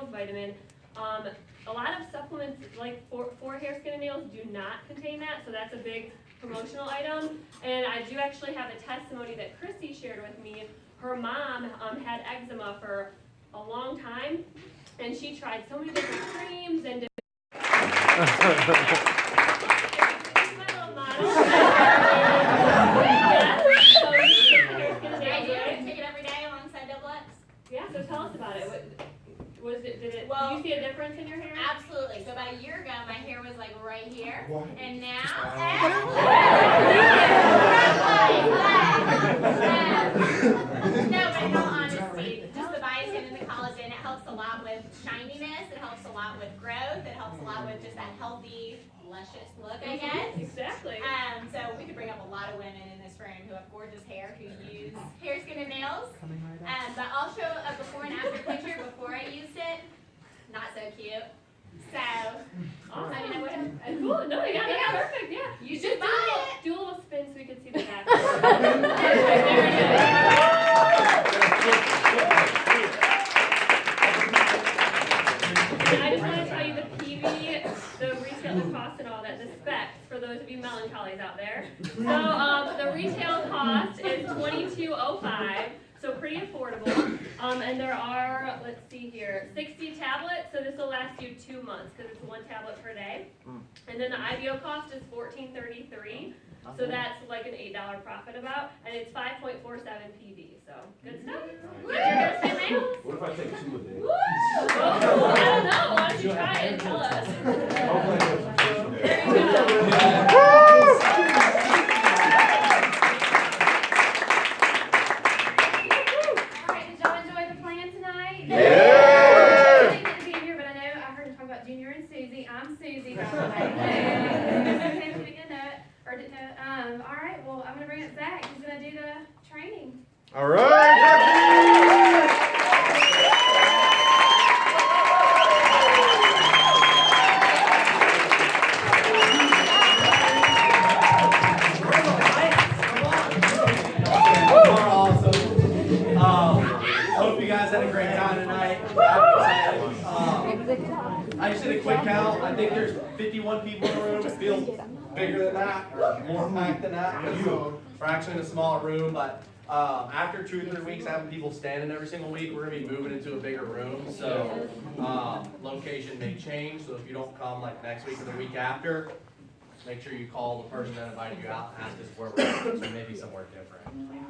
nails vitamin. A lot of supplements, like for hair, skin, and nails, do not contain that, so that's a big promotional item. And I do actually have a testimony that Christy shared with me. Her mom had eczema for a long time, and she tried so many different creams and Yeah, so tell us about it. Did you see a difference in your hair? Absolutely. So about a year ago, my hair was like right here, and now, no, but in all honesty, just the biotin and the collagen, it helps a lot with shininess, it helps a lot with growth, it helps a lot with just that healthy, luscious look, I guess. Exactly. So we could bring up a lot of women in this room who have gorgeous hair, who use hair, skin, and nails. But I'll show a before and after picture before I used it. Not so cute. So, awesome. I mean, I would have. Cool. No, yeah, that's perfect. Yeah. You should buy it. Do a little spin so we can see the back. And I just want to tell you the PV, the retail, the cost and all that, the specs for those of you melancholies out there. So the retail cost is $22.05. So pretty affordable, and there are, let's see here, 60 tablets, so this will last you 2 months, because it's 1 tablet per day. And then the IBO cost is $14.33, so that's like an $8 profit about, and it's 5.47 PV, so good stuff. Get your hair, skin, nails. What if I take 2 a day? Woo! Oh, I don't know, why don't you try it and tell us. There you go. All right, well, I'm going to bring up Zack. He's going to do the training. All right. Hope you guys had a great time tonight. I just did a quick count. I think there's 51 people in the room. It feels bigger than that, or more packed than that, because we're actually in a smaller room. But after 2 or 3 weeks having people standing every single week, we're going to be moving into a bigger room. So location may change. So if you don't come like next week or the week after, make sure you call the person that invited you out and ask us where we're at, so maybe somewhere different.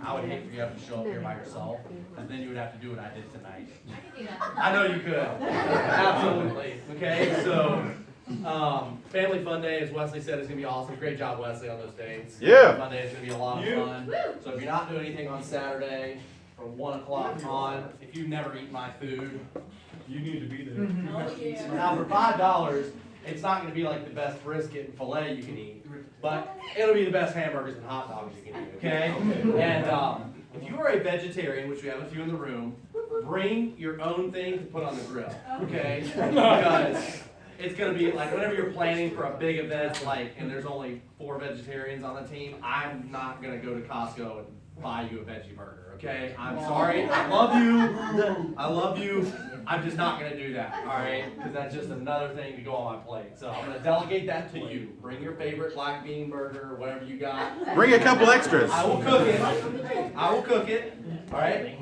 I would hate for you to have to show up here by yourself, and then you would have to do what I did tonight. I could do that. I know you could. Absolutely. Okay, so Family Fun Day, as Wesley said, is going to be awesome. Great job, Wesley, on those dates. Yeah. Fun Day is going to be a lot of fun. So if you're not doing anything on Saturday from 1 o'clock on, if you've never eaten my food, you need to be there. Oh, yeah. Now, for $5, it's not going to be like the best brisket and filet you can eat, but it'll be the best hamburgers and hot dogs you can eat, okay? And if you are a vegetarian, which we have a few in the room, bring your own thing to put on the grill, okay? Because it's going to be like whenever you're planning for a big event, like, and there's only 4 vegetarians on the team, I'm not going to go to Costco and buy you a veggie burger, okay? I'm sorry. I love you. I love you. I'm just not going to do that, all right? Because that's just another thing to go on my plate. So I'm going to delegate that to you. Bring your favorite black bean burger, whatever you got. Bring a couple extras. I will cook it. I will cook it, all right?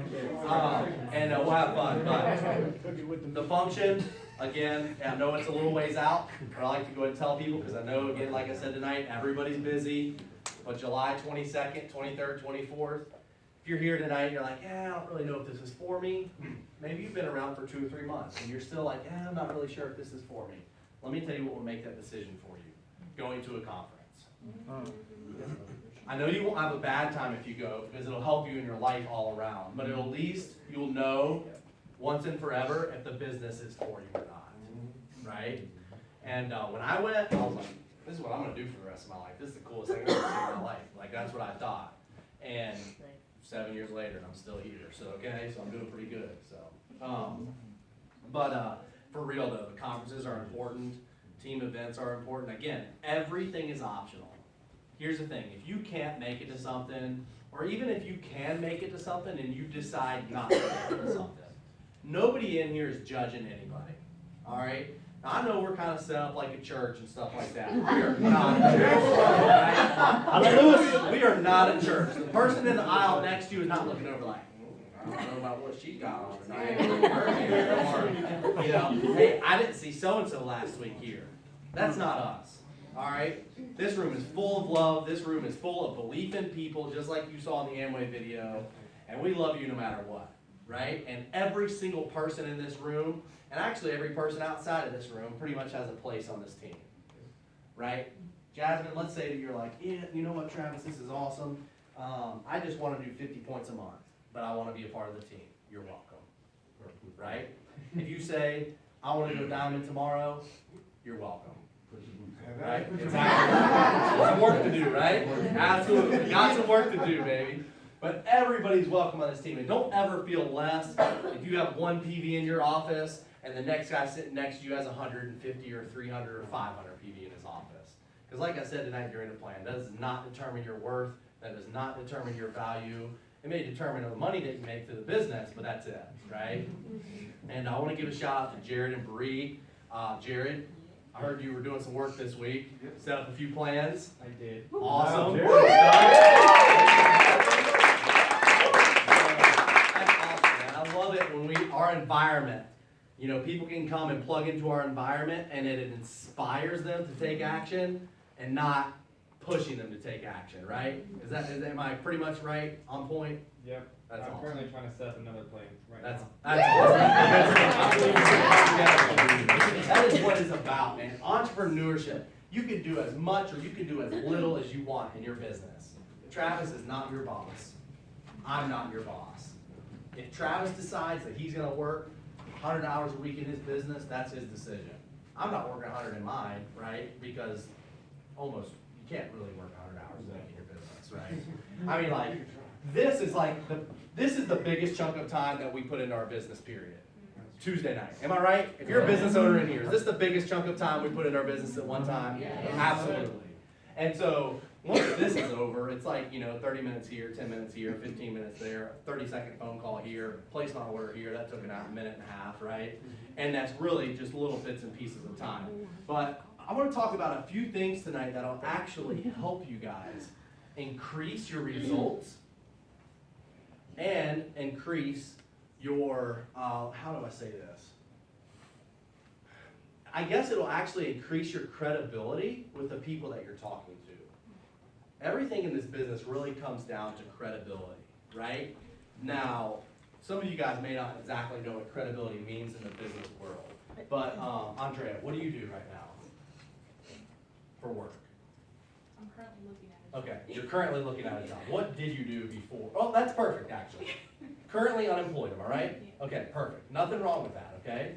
And we'll have fun. But the function, again, I know it's a little ways out, but I like to go ahead and tell people because I know, again, like I said tonight, everybody's busy. But July 22nd, 23rd, 24th, if you're here tonight and you're like, yeah, I don't really know if this is for me, maybe you've been around for 2 or 3 months and you're still like, yeah, I'm not really sure if this is for me. Let me tell you what will make that decision for you. Going to a conference. I know you won't have a bad time if you go because it'll help you in your life all around, but at least you'll know once and forever if the business is for you or not, right? And when I went, I was like, this is what I'm going to do for the rest of my life. This is the coolest thing I've ever seen in my life. Like, that's what I thought. And 7 years later, and I'm still here. So, okay, so I'm doing pretty good. So, for real though, the conferences are important. Team events are important. Again, everything is optional. Here's the thing. If you can't make it to something, or even if you can make it to something and you decide not to make it to something, nobody in here is judging anybody, all right? Now, I know we're kind of set up like a church and stuff like that. We are not a church, right? We are not a church. The person in the aisle next to you is not looking over like, I don't know about what she got on tonight. Or, you know, hey, I didn't see so-and-so last week here. That's not us, all right? This room is full of love. This room is full of belief in people, just like you saw in the Amway video. And we love you no matter what, right? And every single person in this room, and actually every person outside of this room, pretty much has a place on this team, right? Jasmine, let's say that you're like, yeah, you know what, Travis, this is awesome. I just want to do 50 points a month, but I want to be a part of the team. You're welcome, right? If you say, I want to go diamond tomorrow, you're welcome. Right? Exactly. Some work to do, right? Absolutely. Got some work to do, baby. But everybody's welcome on this team. And don't ever feel less if you have one PV in your office and the next guy sitting next to you has 150 or 300 or 500 PV in his office. Because like I said tonight during the plan, that does not determine your worth. That does not determine your value. It may determine the money that you make through the business, but that's it, right? And I want to give a shout out to Jared and Bree. Jared, I heard you were doing some work this week. Set up a few plans. I did. Awesome. Wow, That's awesome, man. I love it when our environment, you know, people can come and plug into our environment and it inspires them to take action and not pushing them to take action, right? Am I pretty much right on point? Yep. That's I'm awesome. currently trying to set up another plane right That's now. awesome. That is what it's about, man. Entrepreneurship. You can do as much or you can do as little as you want in your business. Travis is not your boss. I'm not your boss. If Travis decides that he's going to work 100 hours a week in his business, that's his decision. I'm not working 100 in mine, right? Because almost you can't really work 100 hours a week in your business, right? I mean, like, this is the biggest chunk of time that we put into our business, period. Tuesday night. Am I right? If you're a business owner in here, is this the biggest chunk of time we put in our business at one time? Yes. Absolutely. And so once this is over, it's like, 30 minutes here, 10 minutes here, 15 minutes there, 30-second phone call here, place my order here, that took a minute and a half, right? And that's really just little bits and pieces of time. But I want to talk about a few things tonight that'll actually help you guys increase your results and increase your, how do I say this? I guess it'll actually increase your credibility with the people that you're talking to. Everything in this business really comes down to credibility, right? Now, some of you guys may not exactly know what credibility means in the business world, but Andrea, what do you do right now for work? I'm currently looking at it. Okay, you're currently looking at a job. What did you do before? Oh, that's perfect, actually. Currently unemployed, am I right? Okay, perfect. Nothing wrong with that, okay?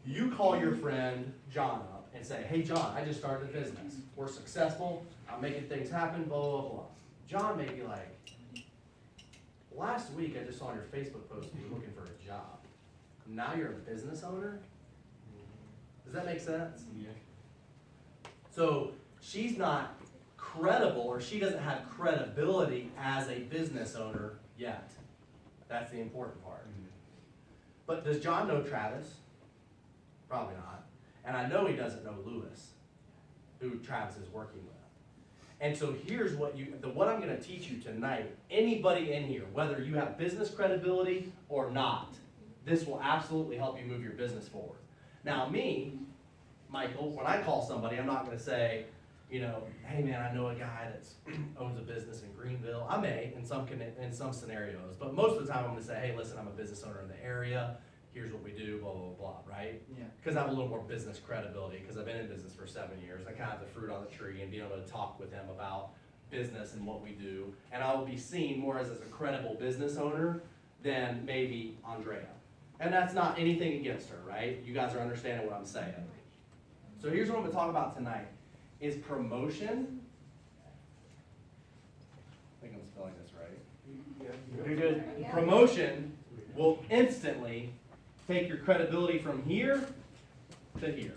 You call your friend John up and say, hey, John, I just started a business. We're successful. I'm making things happen, blah, blah, blah. John may be like, last week I just saw on your Facebook post you were looking for a job. Now you're a business owner? Does that make sense? Yeah. So she's not credible, or she doesn't have credibility as a business owner yet. That's the important part. But does John know Travis? Probably not. And I know he doesn't know Lewis, who Travis is working with. And so here's what I'm going to teach you tonight. Anybody in here, whether you have business credibility or not, this will absolutely help you move your business forward. Now me, Michael, when I call somebody, I'm not going to say, hey man, I know a guy that owns a business in Greenville. I may in some scenarios, but most of the time I'm going to say, hey, listen, I'm a business owner in the area. Here's what we do, blah, blah, blah, right? Yeah. Because I have a little more business credibility because I've been in business for 7 years. I kind of have the fruit on the tree and being able to talk with them about business and what we do. And I will be seen more as a credible business owner than maybe Andrea. And that's not anything against her, right? You guys are understanding what I'm saying. So here's what I'm going to talk about tonight. Is promotion, I think I'm spelling this right. You're good. Promotion will instantly take your credibility from here to here.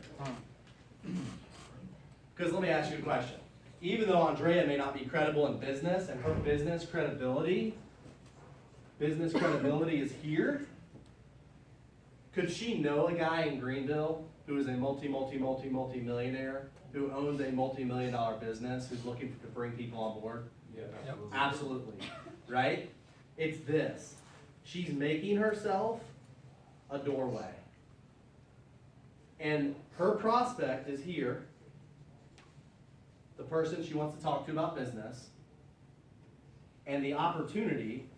Because let me ask you a question. Even though Andrea may not be credible in business and her business credibility is here, Could she know a guy in Greenville who is a multi-millionaire, who owns a multi-million-dollar business, who's looking to bring people on board? Yeah. Absolutely, right? It's this. She's making herself a doorway. And her prospect is here, the person she wants to talk to about business, and the opportunity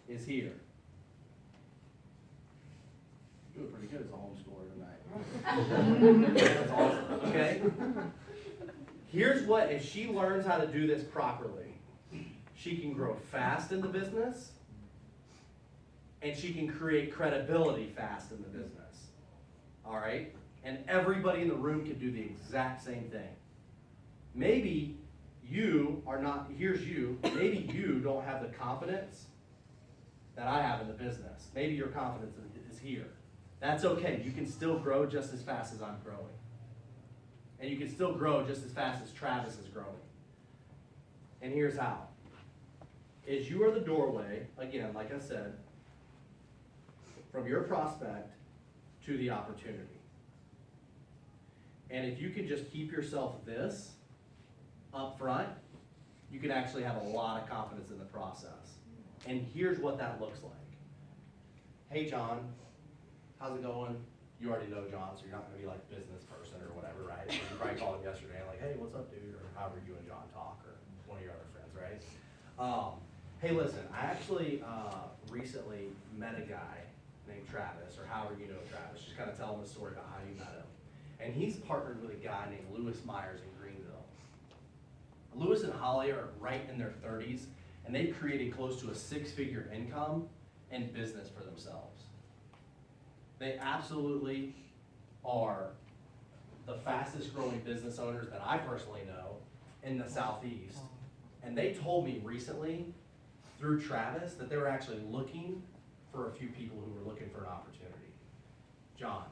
is here. Doing pretty good as a homeschooler tonight. That's awesome, okay? Here's what, if she learns how to do this properly, she can grow fast in the business, and she can create credibility fast in the business. All right? And everybody in the room can do the exact same thing. Maybe you are not, here's you, maybe you don't have the confidence that I have in the business. Maybe your confidence is here. That's okay. You can still grow just as fast as I'm growing. And you can still grow just as fast as Travis is growing. And here's how. Is you are the doorway, again, like I said, from your prospect to the opportunity. And if you can just keep yourself this up front, you can actually have a lot of confidence in the process. And here's what that looks like. Hey, John, how's it going? You already know John, so you're not going to be like business person or whatever, right? You probably called him yesterday and like, hey, what's up, dude? Or however you and John talk, or one of your other friends, right? Hey, listen, I actually recently met a guy named Travis, or however you know Travis. Just kind of tell him the story about how you met him. And he's partnered with a guy named Lewis Myers in Greenville. Lewis and Holly are right in their 30s, and they've created close to a 6-figure income and business for themselves. They absolutely are the fastest growing business owners that I personally know in the Southeast. And they told me recently through Travis that they were actually looking for a few people who were looking for an opportunity. John,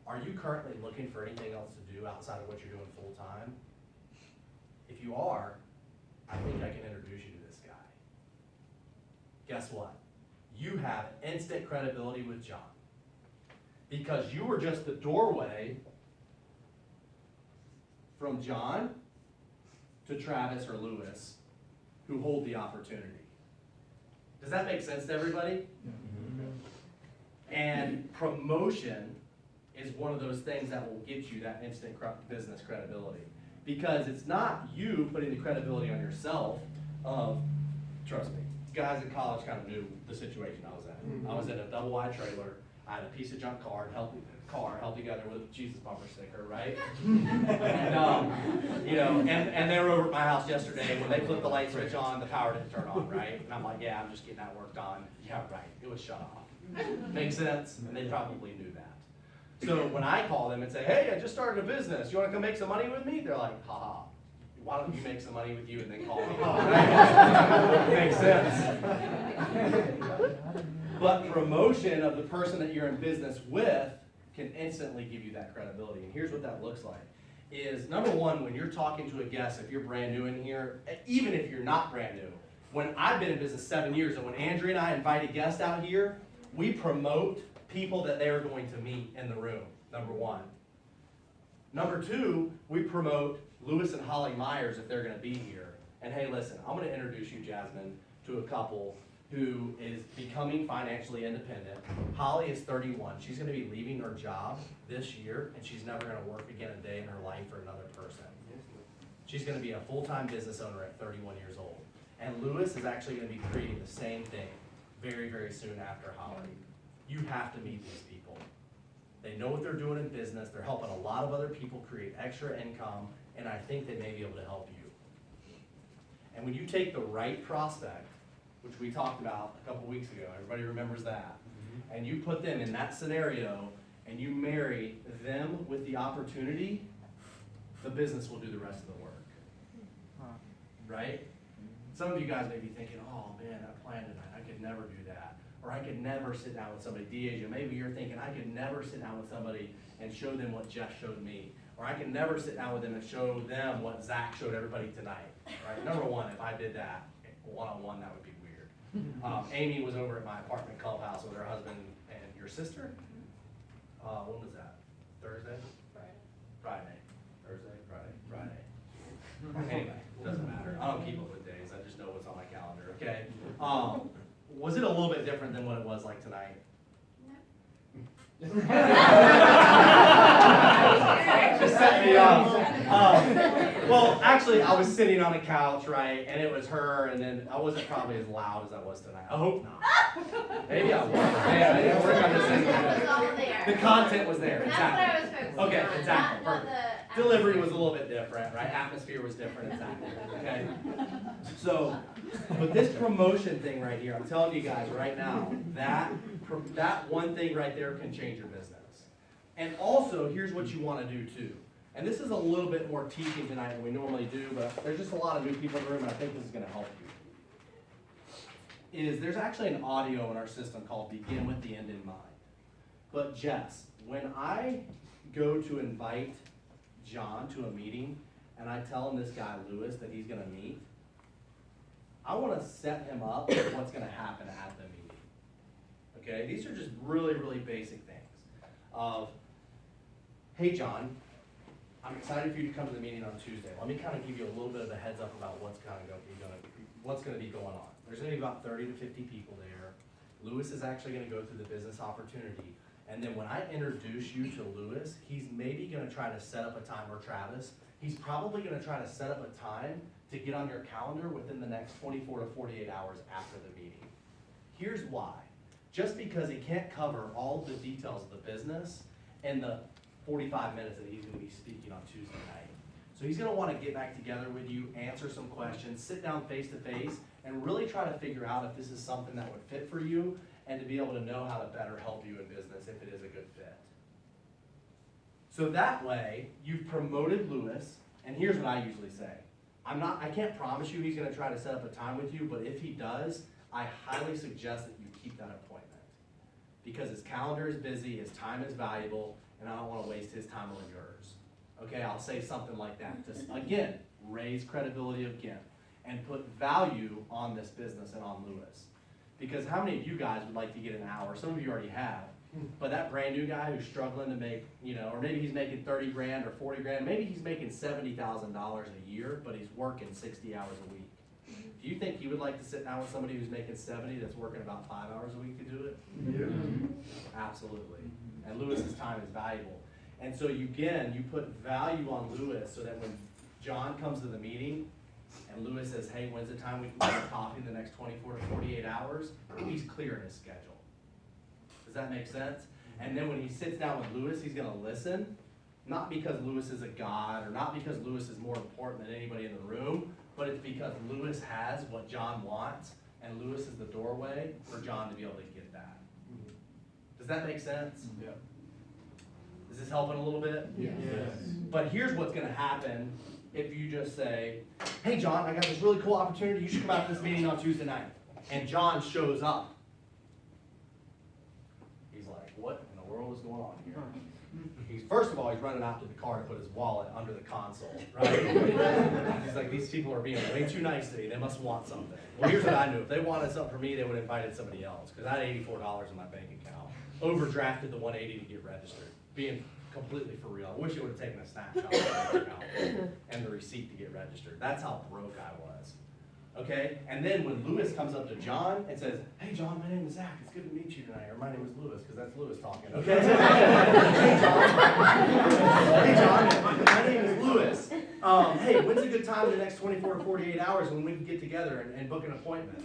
are you currently looking for anything else to do outside of what you're doing full time? If you are, I think I can introduce you to this guy. Guess what? You have instant credibility with John. Because you were just the doorway from John to Travis or Lewis, who hold the opportunity. Does that make sense to everybody? And promotion is one of those things that will get you that instant business credibility. Because it's not you putting the credibility on yourself of, trust me, guys in college kind of knew the situation I was in. I was in a double wide trailer. I had a piece of junk car held together with a Jesus bumper sticker, right? And, you know, and they were over at my house yesterday. When they flipped the light switch on, the power didn't turn on, right? And I'm like, yeah, I'm just getting that work done. Yeah, right. It was shut off. Makes sense? And they probably knew that. So when I call them and say, hey, I just started a business. You want to come make some money with me? They're like, haha. Why don't you make some money with you and then call me? Makes sense. But promotion of the person that you're in business with can instantly give you that credibility. And here's what that looks like. Is number one, when you're talking to a guest, if you're brand new in here, even if you're not brand new, when I've been in business 7 years, and when Andrea and I invite a guest out here, we promote people that they're going to meet in the room, number one. Number two, we promote Lewis and Holly Myers if they're going to be here. And hey, listen, I'm going to introduce you, Jasmine, to a couple who is becoming financially independent. Holly is 31. She's going to be leaving her job this year, and she's never going to work again a day in her life for another person. She's going to be a full-time business owner at 31 years old. And Lewis is actually going to be creating the same thing very, very soon after Holly. You have to meet these people. They know what they're doing in business. They're helping a lot of other people create extra income, and I think they may be able to help you. And when you take the right prospect, which we talked about a couple weeks ago, everybody remembers that, and you put them in that scenario, and you marry them with the opportunity, the business will do the rest of the work. Right? Some of you guys may be thinking, oh man, I planned tonight, I could never do that. Or I could never sit down with somebody. Deja, maybe you're thinking, I could never sit down with somebody and show them what Jeff showed me. Or I could never sit down with them and show them what Zack showed everybody tonight. Right? Number one, if I did that one-on-one, that would be weird. Amy was over at my apartment clubhouse with her husband and your Your sister? When was that? Thursday? Friday. Thursday, Friday. Anyway, doesn't matter. I don't keep up with days. I just know what's on my calendar, okay? Was it a little bit different than what it was like tonight? Just set me up. Well, actually, I was sitting on a couch, right, and it was her, and then I wasn't probably as loud as I was tonight. I hope not. Maybe I was. Yeah, I didn't work on this thing. was all there. The content was there, That's exactly. what I was focusing Okay, on, exactly. not the Delivery was a little bit different, right? Atmosphere was different, exactly. Okay? So, but this promotion thing right here, I'm telling you guys right now, that one thing right there can change your business. And also, here's what you want to do too. And this is a little bit more teaching tonight than we normally do, but there's just a lot of new people in the room, and I think this is going to help you. There's actually an audio in our system called Begin with the End in Mind. But Jess, when I go to invite John to a meeting, and I tell him this guy Lewis that he's going to meet, I want to set him up with what's going to happen at the meeting. Okay, these are just really, really basic things. Hey John, I'm excited for you to come to the meeting on Tuesday. Let me kind of give you a little bit of a heads up about what's going to be going on. There's going to be about 30 to 50 people there. Lewis is actually going to go through the business opportunity. And then when I introduce you to Lewis, he's maybe going to try to set up a time, or Travis, he's probably going to try to set up a time to get on your calendar within the next 24 to 48 hours after the meeting. Here's why. Just because he can't cover all the details of the business in the 45 minutes that he's going to be speaking on Tuesday night. So he's going to want to get back together with you, answer some questions, sit down face to face, and really try to figure out if this is something that would fit for you, and to be able to know how to better help you in business if it is a good fit. So that way, you've promoted Lewis, and here's what I usually say. I can't promise you he's going to try to set up a time with you, but if he does, I highly suggest that you keep that appointment. Because his calendar is busy, his time is valuable, and I don't want to waste his time or yours. Okay, I'll say something like that. Just, again, raise credibility again, and put value on this business and on Lewis. Because how many of you guys would like to get an hour? Some of you already have. But that brand new guy who's struggling to make, or maybe he's making 30 grand or 40 grand, maybe he's making $70,000 a year, but he's working 60 hours a week. Do you think he would like to sit down with somebody who's making 70 that's working about 5 hours a week to do it? Yeah. Absolutely. And Lewis's time is valuable. And so you put value on Lewis so that when John comes to the meeting and Lewis says, hey, when's the time we can get coffee in the next 24 to 48 hours? He's clear in his schedule. Does that make sense? And then when he sits down with Lewis, he's going to listen, not because Lewis is a god or not because Lewis is more important than anybody in the room, but it's because Lewis has what John wants, and Lewis is the doorway for John to be able to get that. Does that make sense? Yeah. Is this helping a little bit? Yes. But here's what's going to happen if you just say, hey, John, I got this really cool opportunity. You should come out to this meeting on Tuesday night. And John shows up. He's like, what in the world is going on here? First of all, he's running out to the car to put his wallet under the console, right? He's like, these people are being way too nice to me. They must want something. Well, here's what I knew. If they wanted something for me, they would have invited somebody else, because I had $84 in my bank account. Overdrafted the $180 to get registered. Being completely for real. I wish it would have taken a snapshot of my account and the receipt to get registered. That's how broke I was. Okay? And then when Lewis comes up to John and says, hey John, my name is Zack. It's good to meet you tonight. Or my name is Lewis, because that's Lewis talking. Okay? Hey John, my name is Lewis. Hey, when's a good time in the next 24 to 48 hours when we can get together and book an appointment?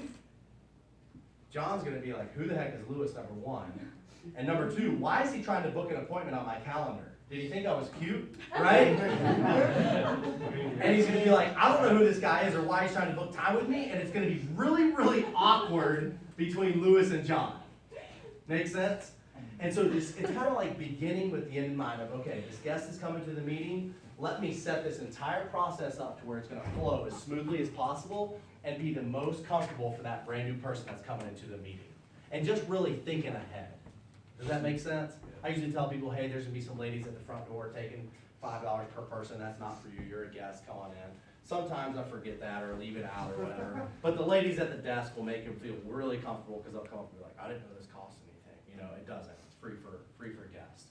John's going to be like, who the heck is Lewis, number one? And number two, why is he trying to book an appointment on my calendar? Did he think I was cute? Right? And he's going to be like, I don't know who this guy is or why he's trying to book time with me, and it's going to be really, really awkward between Lewis and John. Make sense? And so it's kind of like beginning with the end in mind of, okay, this guest is coming to the meeting. Let me set this entire process up to where it's going to flow as smoothly as possible and be the most comfortable for that brand new person that's coming into the meeting. And just really thinking ahead. Does that make sense? I usually tell people, hey, there's going to be some ladies at the front door taking $5 per person. That's not for you. You're a guest. Come on in. Sometimes I forget that or leave it out or whatever. But the ladies at the desk will make them feel really comfortable because they'll come up and be like, I didn't know this cost anything. It doesn't. It's free for guests.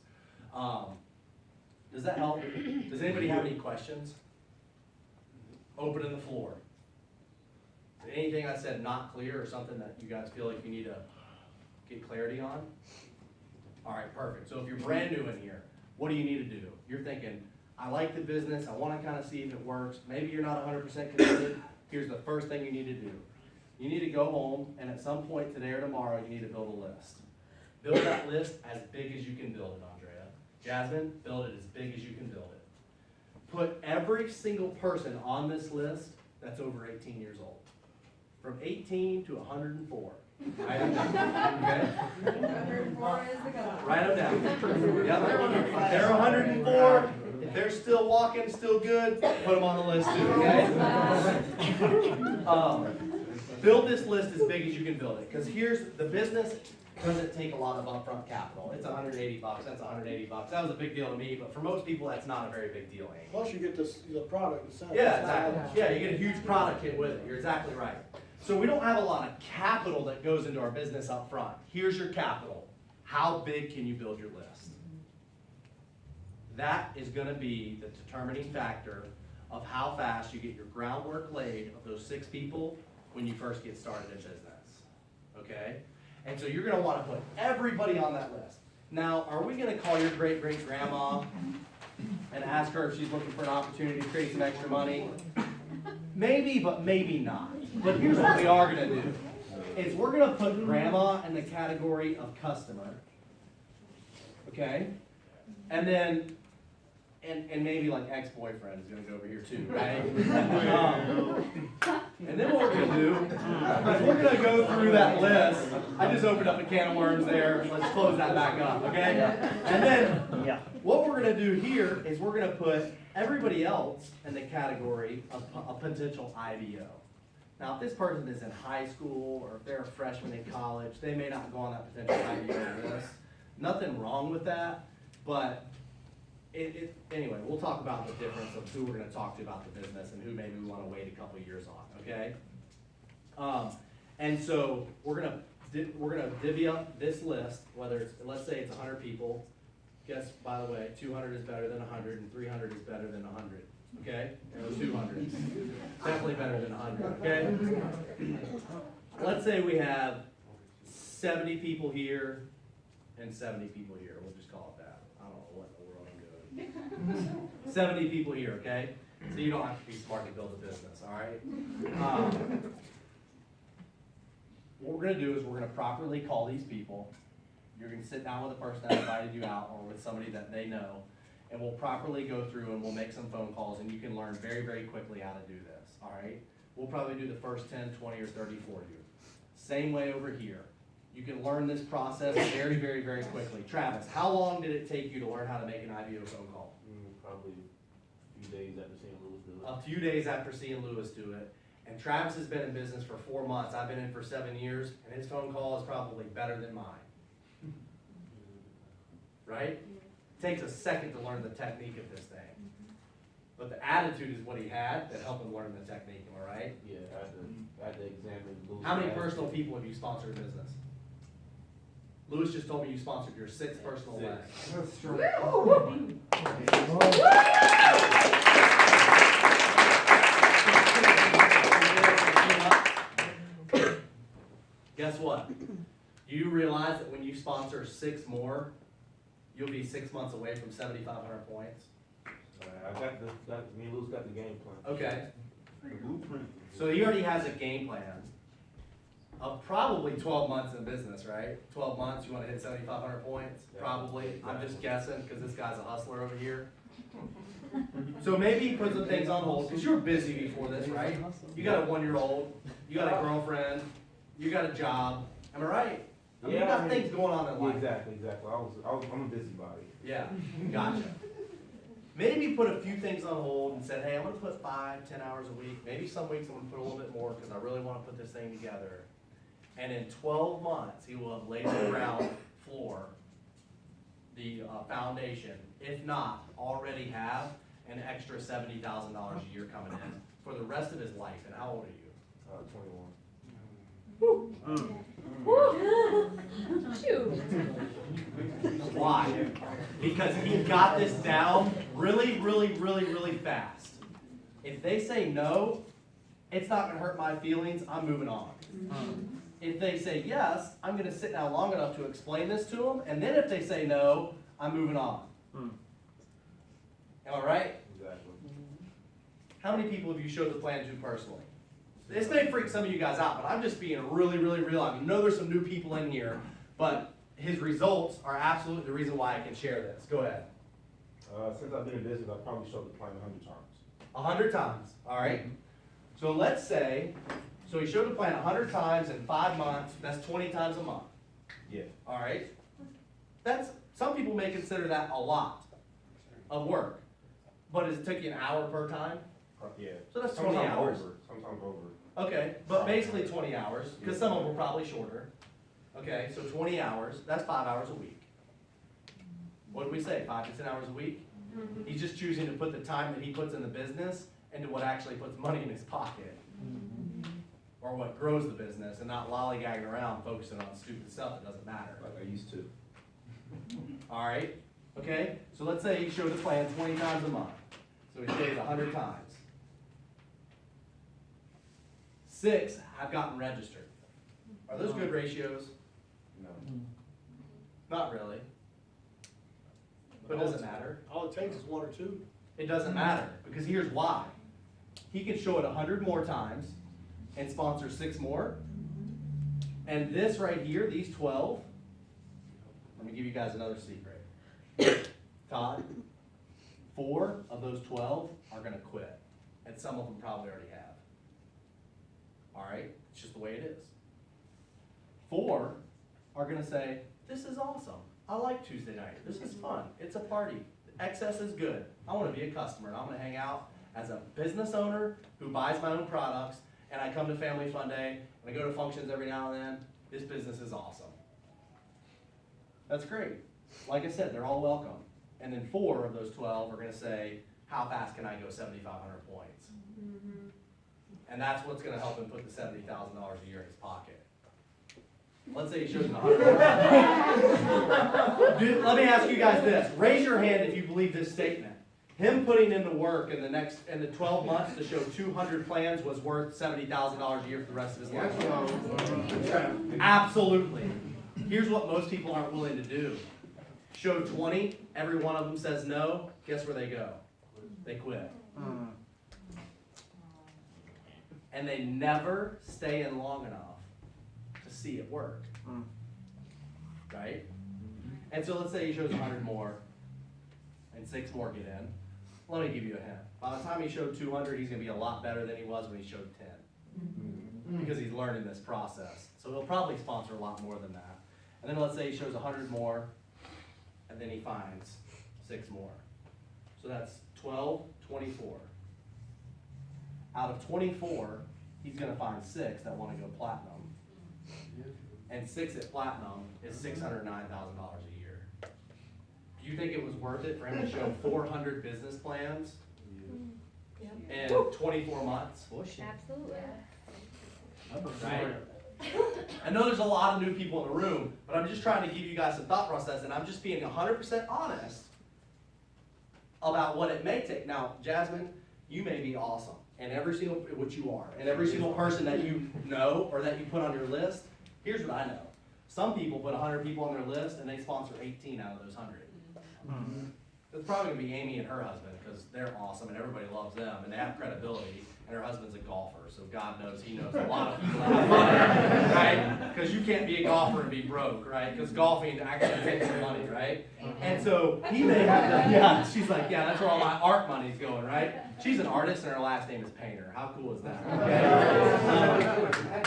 Does that help? Does anybody have any questions? Opening the floor. Anything I said not clear or something that you guys feel like you need to get clarity on? All right, perfect. So if you're brand new in here, what do you need to do? You're thinking, I like the business, I want to kind of see if it works. Maybe you're not 100% committed. Here's the first thing you need to do. You need to go home, and at some point today or tomorrow, you need to build a list. Build that list as big as you can build it, Andrea. Jasmine, build it as big as you can build it. Put every single person on this list that's over 18 years old. From 18 to 104. Write them down, okay? 104 is the cutoff. Write them down. Yep. If they're 104, if they're still walking, still good, put them on the list too, okay? Build this list as big as you can build it, because here's the business doesn't take a lot of upfront capital. It's $180, that's $180. That was a big deal to me, but for most people, that's not a very big deal anymore. Plus you get this, the product itself. Yeah, exactly. Yeah, you get a huge product kit with it. You're exactly right. So we don't have a lot of capital that goes into our business up front. Here's your capital. How big can you build your list? That is going to be the determining factor of how fast you get your groundwork laid of those 6 people when you first get started in business. Okay? And so you're going to want to put everybody on that list. Now, are we going to call your great-great-grandma and ask her if she's looking for an opportunity to create some extra money? Maybe, but maybe not. But here's what we are going to do. Is we're going to put grandma in the category of customer. Okay? And then, and maybe like ex-boyfriend is going to go over here too, right? And then what we're going to do is we're going to go through that list. I just opened up a can of worms there. Let's close that back up, okay? And then what we're going to do here is we're going to put everybody else in the category of a potential IBO. Now, if this person is in high school or if they're a freshman in college, they may not go on that potential IBO list. Nothing wrong with that, but anyway, we'll talk about the difference of who we're going to talk to about the business and who maybe we want to wait a couple of years on, okay? And so we're going to divvy up this list, whether it's, let's say it's 100 people. Guess, by the way, 200 is better than 100 and 300 is better than 100, okay? And 200 is definitely better than 100, okay? Let's say we have 70 people here and 70 people here. We'll just call it that. I don't know what in the world I'm doing. 70 people here, okay? So you don't have to be smart to build a business, all right? What we're going to do is we're going to properly call these people. You're going to sit down with a person that invited you out or with somebody that they know, and we'll properly go through and we'll make some phone calls, and you can learn very, very quickly how to do this, all right? We'll probably do the first 10, 20, or 30 for you. Same way over here. You can learn this process very, very, very quickly. Travis, how long did it take you to learn how to make an IBO phone call? Probably a few days after seeing Lewis do it. A few days after seeing Lewis do it. And Travis has been in business for 4 months. I've been in for 7 years, and his phone call is probably better than mine. Right? It takes a second to learn the technique of this thing. But the attitude is what he had that helped him learn the technique, am I right? Yeah, I had to examine Lewis. How many personal people have you sponsored a business? Lewis just told me you sponsored your 6th personal wedding. Guess what? Do you realize that when you sponsor 6 more, you'll be 6 months away from 7,500 points? I got me and Lewis got the game plan. Okay. The blueprint. So he already has a game plan of probably 12 months in business, right? 12 months, you want to hit 7,500 points? Probably. I'm just guessing because this guy's a hustler over here. So maybe he put some things on hold because you were busy before this, right? You got a 1-year-old, you got a girlfriend, you got a job. Am I right? I mean, you got things going on in life. Exactly. I'm a busybody. Yeah, gotcha. Maybe put a few things on hold and said, hey, I'm going to put 5, 10 hours a week. Maybe some weeks I'm going to put a little bit more because I really want to put this thing together. And in 12 months, he will have laid the ground floor, the foundation, if not already have an extra $70,000 a year coming in for the rest of his life. And how old are you? 21. Shoot. Why? Because he got this down really fast. If they say no, it's not gonna hurt my feelings, I'm moving on. If they say yes, I'm gonna sit down long enough to explain this to them, and then if they say no, I'm moving on. Am I right? Exactly. How many people have you showed the plan to personally? This may freak some of you guys out, but I'm just being really real. I know there's some new people in here, but his results are absolutely the reason why I can share this. Go ahead. Since I've been in business, I've probably showed the plan 100 times. 100 times, all right? So let's say, so he showed the plan 100 times in 5 months, that's 20 times a month, Yeah. all right? Some people may consider that a lot of work, but does it take you an hour per time? Yeah. So that's 20 Sometimes hours. Sometimes over. Okay, but basically 20 hours, because some of them were probably shorter. Okay, so 20 hours, that's 5 hours a week. What did we say, 5 to 10 hours a week? He's just choosing to put the time that he puts in the business into what actually puts money in his pocket. Or what grows the business, and not lollygagging around focusing on stupid stuff that doesn't matter. Like I used to. All right, okay, so let's say he showed the plan 20 times a month. So he stays 100 times. 6 have gotten registered. Are those good ratios? No. Not really. But it doesn't matter. All it takes is 1 or 2. It doesn't matter, because here's why. He can show it 100 more times and sponsor 6 more. And this right here, these 12, let me give you guys another secret. Todd, 4 of those 12 are gonna quit, and some of them probably already have. All right, it's just the way it is. 4 are gonna say, this is awesome. I like Tuesday night. This is fun. It's a party. Excess is good. I wanna be a customer, and I'm gonna hang out as a business owner who buys my own products, and I come to Family Fun Day, and I go to functions every now and then. This business is awesome. That's great. Like I said, they're all welcome. And then 4 of those 12 are gonna say, how fast can I go 7,500 points? And that's what's gonna help him put the $70,000 a year in his pocket. Let's say he shows him 100. Dude, let me ask you guys this. Raise your hand if you believe this statement. Him putting in the work in the 12 months to show 200 plans was worth $70,000 a year for the rest of his life. Absolutely. Here's what most people aren't willing to do. Show 20, every one of them says no, guess where they go? They quit. And they never stay in long enough to see it work. Right? And so let's say he shows 100 more, and 6 more get in. Let me give you a hint. By the time he showed 200, he's going to be a lot better than he was when he showed 10. Because he's learning this process. So he'll probably sponsor a lot more than that. And then let's say he shows 100 more, and then he finds 6 more. So that's 12, 24. Out of 24, he's going to find 6 that want to go platinum. And 6 at platinum is $609,000 a year. Do you think it was worth it for him to show 400 business plans in 24 months? Absolutely. Right? I know there's a lot of new people in the room, but I'm just trying to give you guys some thought process, and I'm just being 100% honest about what it may take. Now, Jasmine, you may be awesome, and every single, which you are, and every single person that you know or that you put on your list, here's what I know. Some people put 100 people on their list, and they sponsor 18 out of those 100. It's probably gonna be Amy and her husband, because they're awesome and everybody loves them and they have credibility, and her husband's a golfer, so God knows he knows a lot of people that have money, right? Because you can't be a golfer and be broke, right? Because golfing actually takes some money, right? And so he may have to, yeah, she's like, yeah, that's where all my art money's going, right? She's an artist and her last name is Painter. How cool is that? Okay?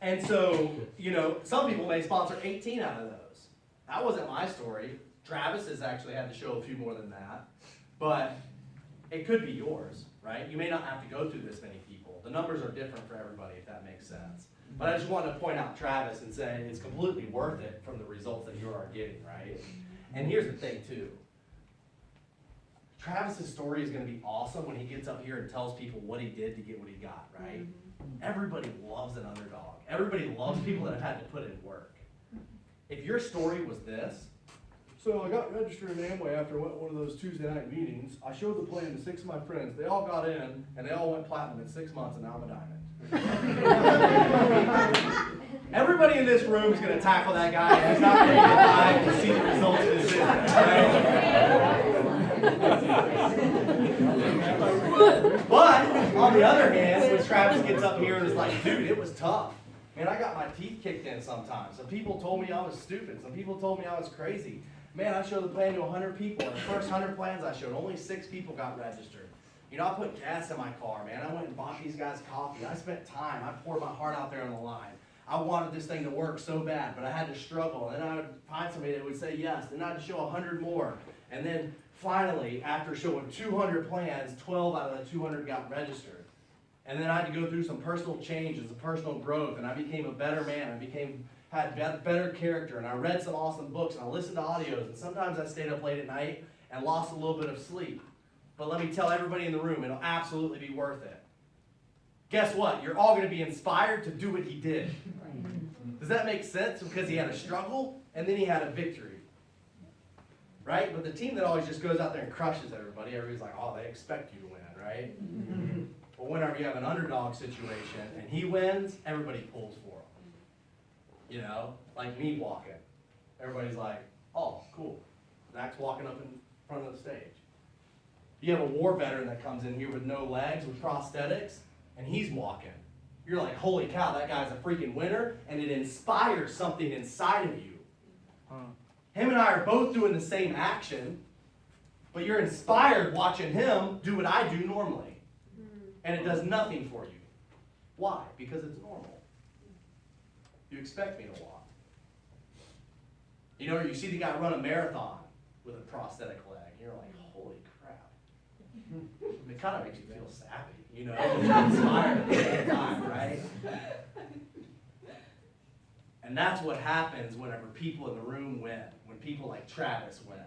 And so, you know, some people may sponsor 18 out of those. That wasn't my story. Travis has actually had to show a few more than that, but it could be yours, right? You may not have to go through this many people. The numbers are different for everybody, if that makes sense. But I just wanted to point out Travis and say it's completely worth it from the results that you are getting, right? And here's the thing too. Travis's story is going to be awesome when he gets up here and tells people what he did to get what he got, right? Everybody loves an underdog. Everybody loves people that have had to put in work. If your story was this, So I got registered in Amway after one of those Tuesday night meetings. I showed the plan to 6 of my friends. They all got in, and they all went platinum in 6 months, and now I'm a diamond. everybody in this room is gonna tackle that guy, and he's not gonna get live to see the results of his business, right? But, on the other hand, when Travis gets up here and is like, dude, it was tough. Man, I got my teeth kicked in sometimes. Some people told me I was stupid. Some people told me I was crazy. Man, I showed the plan to 100 people. And the first 100 plans I showed, only 6 people got registered. You know, I put gas in my car, man. I went and bought these guys coffee. I spent time. I poured my heart out there on the line. I wanted this thing to work so bad, but I had to struggle. And then I would find somebody that would say yes. Then I'd show 100 more. And then finally, after showing 200 plans, 12 out of the 200 got registered. And then I had to go through some personal changes, some personal growth, and I became a better man. I had better character, and I read some awesome books, and I listened to audios, and sometimes I stayed up late at night and lost a little bit of sleep. But let me tell everybody in the room, it'll absolutely be worth it. Guess what? You're all going to be inspired to do what he did. Does that make sense? Because he had a struggle, and then he had a victory. Right? But the team that always just goes out there and crushes everybody, everybody's like, oh, they expect you to win, right? But whenever you have an underdog situation and he wins, everybody pulls for him. You know, like me walking. Everybody's like, oh, cool. Zack's walking up in front of the stage. You have a war veteran that comes in here with no legs, with prosthetics, and he's walking. You're like, holy cow, that guy's a freaking winner, and it inspires something inside of you. Him and I are both doing the same action, but you're inspired watching him do what I do normally. And it does nothing for you. Why? Because it's normal. You expect me to walk. You know, you see the guy run a marathon with a prosthetic leg. You're like, holy crap. It kind of makes you feel sappy, you know? You're inspired at the same time, right? And that's what happens whenever people in the room win. When people like Travis win.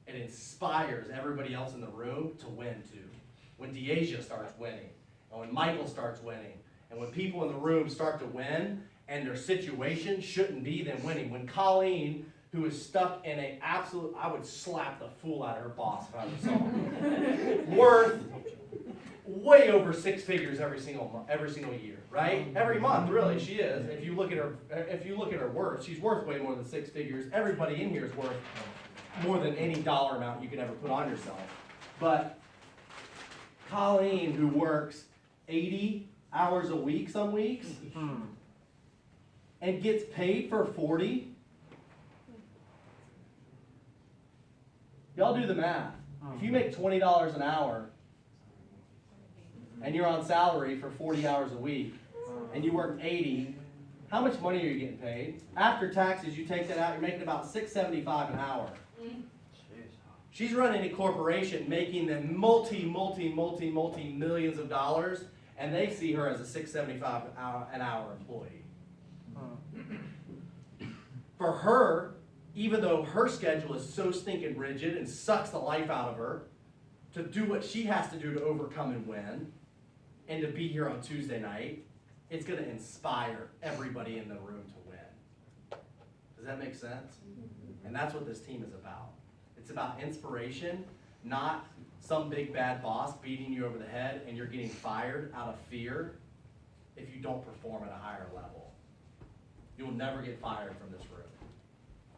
It inspires everybody else in the room to win too. When Deasia starts winning, and when Michael starts winning, and when people in the room start to win, and their situation shouldn't be them winning. When Colleen, who is stuck in an absolute, I would slap the fool out of her boss if I was saw her. Worth way over 6 figures every single year, right? Every month, really, she is. If you look at her worth, she's worth way more than 6 figures. Everybody in here is worth more than any dollar amount you could ever put on yourself. But Colleen, who works 80 hours a week some weeks, and gets paid for 40, y'all do the math. If you make $20 an hour, and you're on salary for 40 hours a week, and you work 80, how much money are you getting paid? After taxes, you take that out, you're making about $6.75 an hour. She's running a corporation making them multi millions of dollars, and they see her as a $6.75 an hour employee. For her, even though her schedule is so stinking rigid and sucks the life out of her, to do what she has to do to overcome and win, and to be here on Tuesday night, it's going to inspire everybody in the room to win. Does that make sense? And that's what this team is about. It's about inspiration, not some big bad boss beating you over the head and you're getting fired out of fear if you don't perform at a higher level. You will never get fired from this room.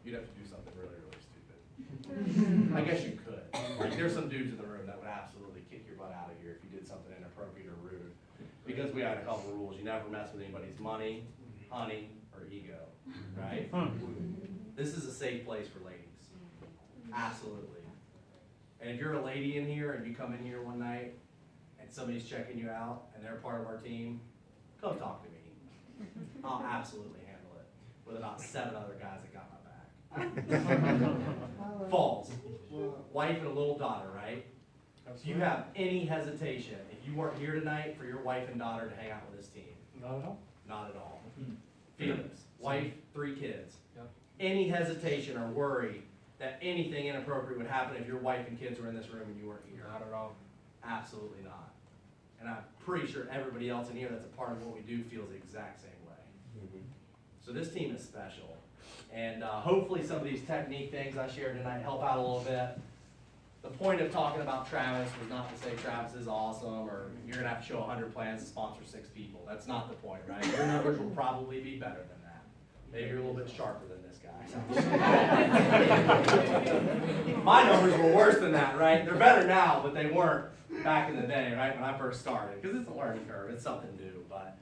You'd have to do something really, really stupid. I guess you could. Like, there's some dudes in the room that would absolutely kick your butt out of here if you did something inappropriate or rude. Because we had a couple rules. You never mess with anybody's money, honey, or ego. Right? This is a safe place for ladies. Absolutely. And if you're a lady in here and you come in here one night and somebody's checking you out and they're part of our team, come talk to me. I'll absolutely handle it with about 7 other guys that got my back. Falls. Wife and a little daughter, right? If you have any hesitation, if you weren't here tonight for your wife and daughter to hang out with this team. Not at all. Not at all. Felix, wife, 3 kids. Any hesitation or worry that anything inappropriate would happen if your wife and kids were in this room and you weren't here? Not at all. Absolutely not. And I'm pretty sure everybody else in here that's a part of what we do feels the exact same way. So this team is special. And hopefully some of these technique things I shared tonight help out a little bit. The point of talking about Travis was not to say Travis is awesome or you're going to have to show 100 plans to sponsor 6 people. That's not the point, right? Your numbers will probably be better than that. Maybe you're a little bit sharper than this guy. My numbers were worse than that, right? They're better now, but they weren't back in the day, right, when I first started. Because it's a learning curve. It's something new. But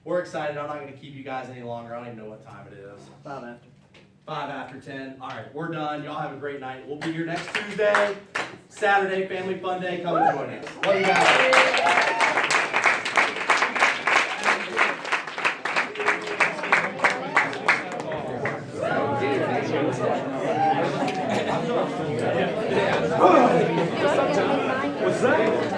we're excited. I'm not going to keep you guys any longer. I don't even know what time it is. 5 after. 5 after 10. All right, we're done. Y'all have a great night. We'll be here next Tuesday, Saturday, Family Fun Day. Come and join us. Love you guys. What's that?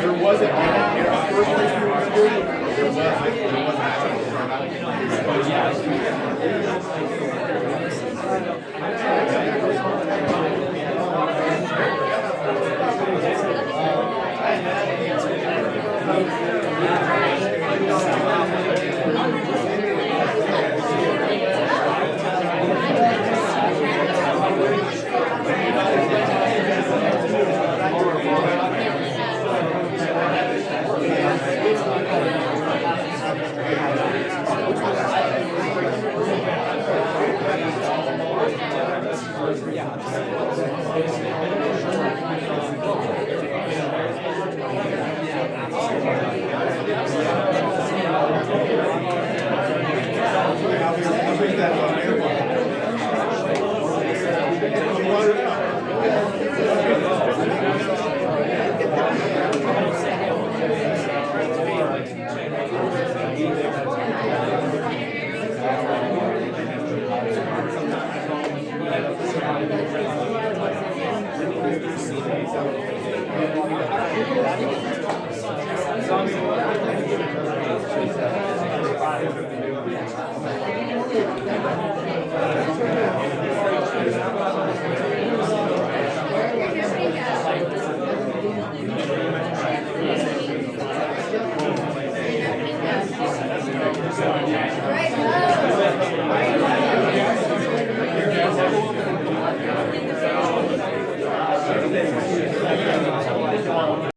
There wasn't, our first place we were doing, there was